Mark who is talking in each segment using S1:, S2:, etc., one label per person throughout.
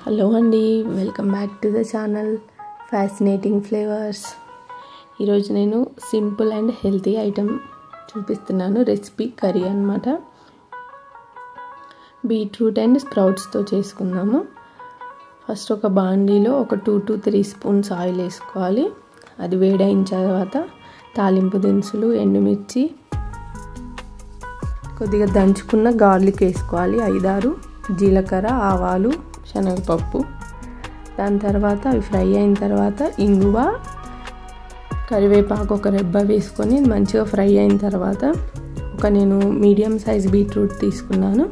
S1: Hello అండి, welcome back to the channel fascinating flavours. ఈరోజు నేను సింపుల్ అండ్ హెల్తీ ఐటెం చూపిస్తున్నాను. రెసిపీ కర్రీ అన్నమాట. బీట్రూట్ అండ్ స్ప్రౌట్స్తో చేసుకుందాము. ఫస్ట్ ఒక బాండీలో ఒక 2 to 3 స్పూన్స్ ఆయిల్ వేసుకోవాలి. అది వేడైన తర్వాత తాలింపు దినుసులు, ఎండుమిర్చి, కొద్దిగా దంచుకున్న గార్లిక్ వేసుకోవాలి. 5-6 జీలకర్ర, ఆవాలు, శనగపప్పు. దాని తర్వాత అవి ఫ్రై అయిన తర్వాత ఇంగువ, కరివేపాకు ఒక రెబ్బ వేసుకొని మంచిగా ఫ్రై అయిన తర్వాత నేను మీడియం సైజ్ బీట్రూట్ తీసుకున్నాను.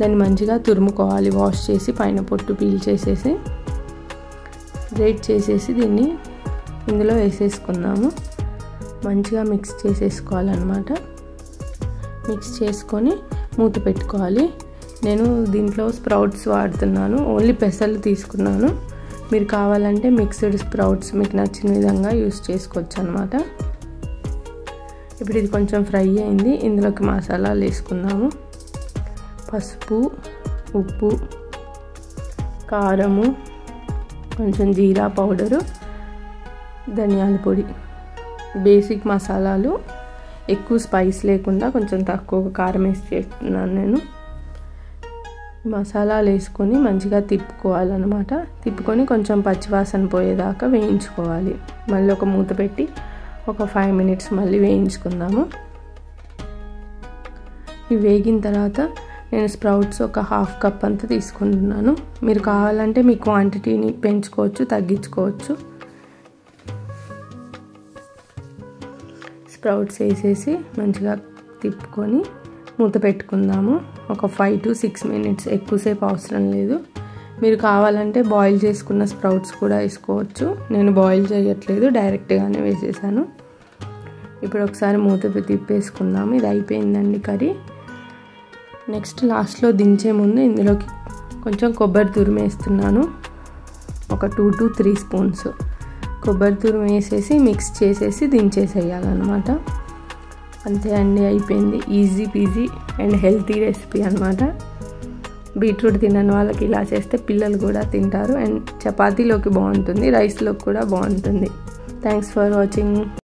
S1: దాన్ని మంచిగా తురుముకోవాలి. వాష్ చేసి పైన పొట్టు పీల్ చేసేసి గ్రేట్ చేసేసి దీన్ని ఇందులో వేసేసుకున్నాము. మంచిగా మిక్స్ చేసేసుకోవాలన్నమాట. మిక్స్ చేసుకొని మూత పెట్టుకోవాలి. నేను దీంట్లో స్ప్రౌట్స్ వాడుతున్నాను. ఓన్లీ పెసలు తీసుకున్నాను. మీరు కావాలంటే మిక్స్డ్ స్ప్రౌట్స్ మీకు నచ్చిన విధంగా యూస్ చేసుకోవచ్చు అన్నమాట. ఇప్పుడు ఇది కొంచెం ఫ్రై అయింది. ఇందులోకి మసాలాలు వేసుకుందాము. పసుపు, ఉప్పు, కారము, కొంచెం జీరా పౌడరు, ధనియాల పొడి, బేసిక్ మసాలాలు. ఎక్కువ స్పైస్ లేకుండా కొంచెం తక్కువ కారం వేసి చేస్తున్నాను నేను. మసాలాలు వేసుకొని మంచిగా తిప్పుకోవాలన్నమాట. తిప్పుకొని కొంచెం పచ్చివాసన పోయేదాకా వేయించుకోవాలి. మళ్ళీ ఒక మూత పెట్టి ఒక 5 minutes మళ్ళీ వేయించుకుందాము. ఇవి వేగిన తర్వాత నేను స్ప్రౌట్స్ ఒక 1/2 cup అంతా తీసుకుంటున్నాను. మీరు కావాలంటే మీ క్వాంటిటీని పెంచుకోవచ్చు, తగ్గించుకోవచ్చు. స్ప్రౌట్స్ వేసేసి మంచిగా తిప్పుకొని మూత పెట్టుకుందాము. ఒక 5 to 6 minutes, ఎక్కువసేపు అవసరం లేదు. మీరు కావాలంటే బాయిల్ చేసుకున్న స్ప్రౌట్స్ కూడా వేసుకోవచ్చు. నేను బాయిల్ చేయట్లేదు, డైరెక్ట్గానే వేసేసాను. ఇప్పుడు ఒకసారి మూత తిప్పేసుకుందాము. ఇది అయిపోయిందండి కర్రీ. నెక్స్ట్ లాస్ట్లో దించే ముందు ఇందులోకి కొంచెం కొబ్బరి తురుము వేస్తున్నాను. ఒక 2 to 3 స్పూన్స్ కొబ్బరి తురుము వేసేసి మిక్స్ చేసేసి దించేసేయాలన్నమాట. అంతే అండి, అయిపోయింది. Easy PG and healthy recipe అన్నమాట. బీట్రూట్ తినని వాళ్ళకి ఇలా చేస్తే పిల్లలు కూడా తింటారు. అండ్ చపాతీలోకి బాగుంటుంది, రైస్లోకి కూడా బాగుంటుంది. Thanks for watching.